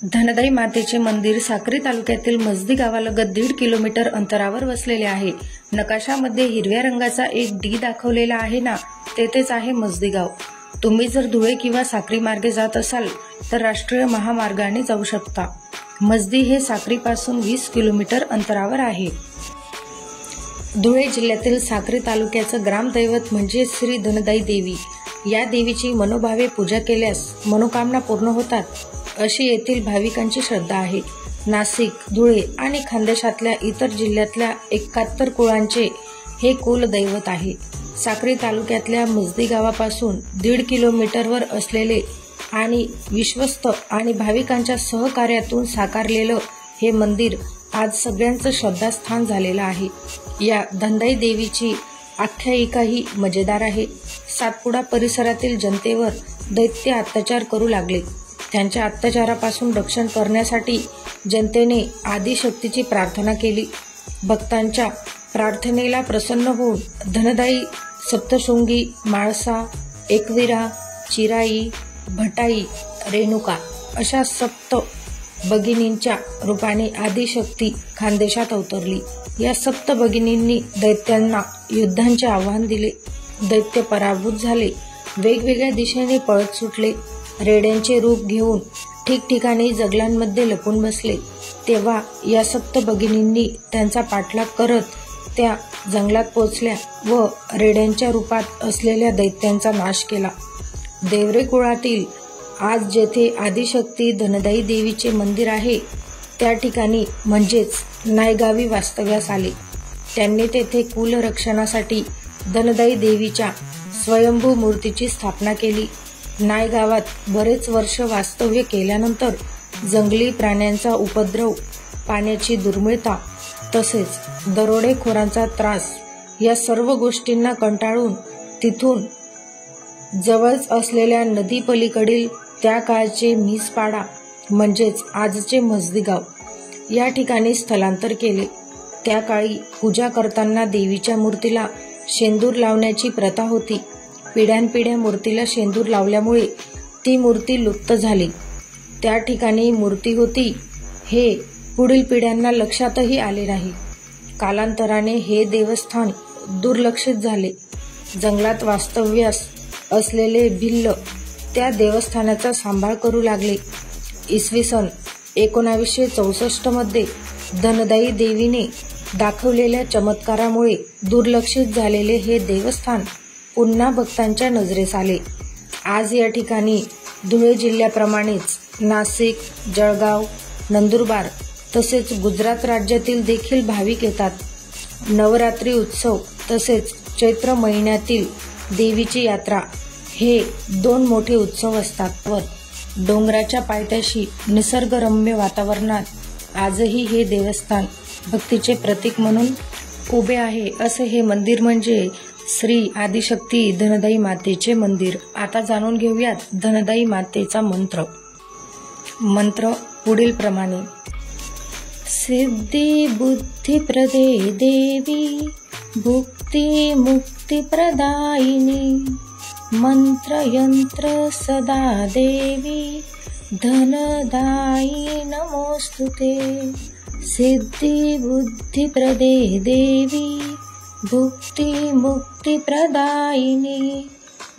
धनदाई मातेचे मंदिर साक्री तालुक्यातील मजदी गावालगत 1.5 किलोमीटर अंतरावर वसलेले आहे। नकाशामध्ये हिरव्या रंगाचा एक डी दाखवलेला आहे ना, तेथेच आहे मजदी गाव। तुम्ही जर धुळे किंवा साक्री मार्गे जात असाल तर राष्ट्रीय महामार्गाने जाऊ शकता। मजदी हे साक्रीपासून 20 किलोमीटर अंतरावर आहे। धुळे जिल्ह्यातील साक्री तालुक्याचं ग्रामदैवत म्हणजे श्री धनदाई देवी। या देवीची मनोभावे पूजा केल्यास मनोकामना पूर्ण होतात, अशी येथील भाविकांची श्रद्धा आहे। नाशिक, धुळे आणि खानदेशातल्या इतर जिल्ह्यातल्या 71 कुळांचे हे कुलदैवत आहे। साक्री तालुक्यातल्या मजदी गावापासून 1.5 किलोमीटरवर असलेले आणि विश्वस्त आणि भाविकांच्या सहकार्यातून साकारलेलं हे मंदिर आज सगळ्यांचं श्रद्धास्थान झालेलं आहे। या धनदाई देवीची आख्यायिकाही मजेदार आहे। सातपुडा परिसरातील जनतेवर दैत्य अत्याचार करू लागले। त्यांच्या अत्याचारापासून रक्षण करण्यासाठी जनतेने आदिशक्तीची प्रार्थना केली। भक्तांच्या प्रार्थनेला प्रसन्न होऊन धनदाई सप्तशृंगी, माळसा, एकविरा, चिराई, भटाई, रेणुका अशा 7 भगिनींच्या रूपाने आदिशक्ती खानदेशात अवतरली। या 7 भगिनींनी दैत्यांना युद्धांचे आव्हान दिले। दैत्य पराभूत झाले, वेगवेगळ्या दिशेने पळत सुटले। रेड्यांचे रूप घेऊन ठिकठिकाणी जंगलांमध्ये लपून बसले। तेव्हा या 7 भगिनींनी त्यांचा पाठलाग करत त्या जंगलात पोचल्या व रेड्यांच्या रूपात असलेल्या दैत्यांचा नाश केला। देवरे कुळातील आज जेथे आदिशक्ती धनदाई देवीचे मंदिर आहे त्या ठिकाणी म्हणजेच नायगावी वास्तव्यास आले। त्यांनी तेथे कुलरक्षणासाठी धनदाई देवीच्या स्वयंभू मूर्तीची स्थापना केली। नायगावात बरेच वर्ष वास्तव्य केल्यानंतर जंगली प्राण्यांचा उपद्रव, पाण्याची दुर्मिळता तसेच दरोडेखोरांचा त्रास या सर्व गोष्टींना कंटाळून तिथून जवळच असलेल्या नदी पलीकडील त्या काळचे म्हैसपाडा म्हणजेच आजचे मजदी गाव या ठिकाणी स्थलांतर केले। त्या काळी पूजा करताना देवीच्या मूर्तीला शेंदूर लावण्याची प्रथा होती। पिढ्यानपिढ्या मूर्तीला शेंदूर लावल्यामुळे ती मूर्ती लुप्त झाली। त्या ठिकाणी मूर्ती होती हे पुढील पिढ्यांना लक्षातही आले नाही। कालांतराने हे देवस्थान दुर्लक्षित झाले। जंगलात वास्तव्यास असलेले भिल्ल त्या देवस्थानाचा सांभाळ करू लागले। इसवी सन 1964 मध्ये धनदाई देवीने दाखवलेल्या चमत्कारामुळे दुर्लक्षित झालेले हे देवस्थान पुन्हा भक्तांच्या नजरेस आले। आज या ठिकाणी धुळे जिल्ह्याप्रमाणेच नाशिक, जळगाव, नंदुरबार तसेच गुजरात राज्यातील देखील भाविक येतात। नवरात्री उत्सव तसेच चैत्र महिन्यातील देवीची यात्रा हे 2 मोठे उत्सव असतात। व डोंगराच्या पायथ्याशी निसर्गरम्य वातावरणात आजही हे देवस्थान भक्तीचे प्रतीक म्हणून उभे आहे। असे हे मंदिर म्हणजे श्री आदिशक्ती धनदाई मातेचे मंदिर। आता जाणून घेऊयात धनदाई मातेचा मंत्र। मंत्र पुढील प्रमाणे: सिद्धी बुद्धी प्रदे देवी, भुक्ती मुक्ती प्रदायिनी, मंत्र यंत्र सदा देवी, धनदाई नमोस्तुते। सिद्धी बुद्धि प्रदे देवी, भुक्ति मुक्ति प्रदायिनी,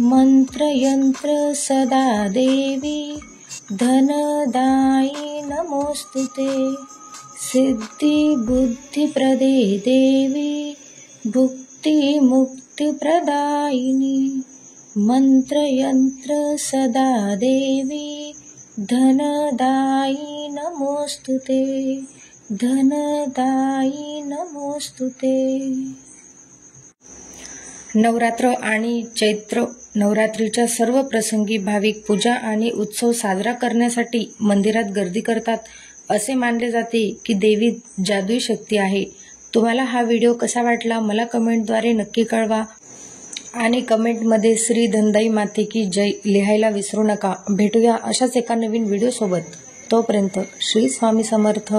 मंत्र यंत्र सदा देवी, धनदाई नमोस्तुते। सिद्धि बुद्धि प्रदे देवी, भुक्ति मुक्ति प्रदायिनी, मंत्र यंत्र सदा देवी, धनदाई नमोस्तुते, धनदाई नमोस्तुते। नवरात्र आणि चैत्र नवरात्रीच्या सर्व प्रसंगी भाविक पूजा आणि उत्सव साजरा करण्यासाठी मंदिरात गर्दी करतात। असे मानले जाते की देवीत जादुई शक्ती आहे। तुम्हाला हा व्हिडिओ कसा वाटला मला कमेंटद्वारे नक्की कळवा आणि कमेंटमध्ये श्री धनदाई माते की जय लिहायला विसरू नका। भेटूया अशाच एका नवीन व्हिडिओ सोबत। तोपर्यंत श्री स्वामी समर्थ।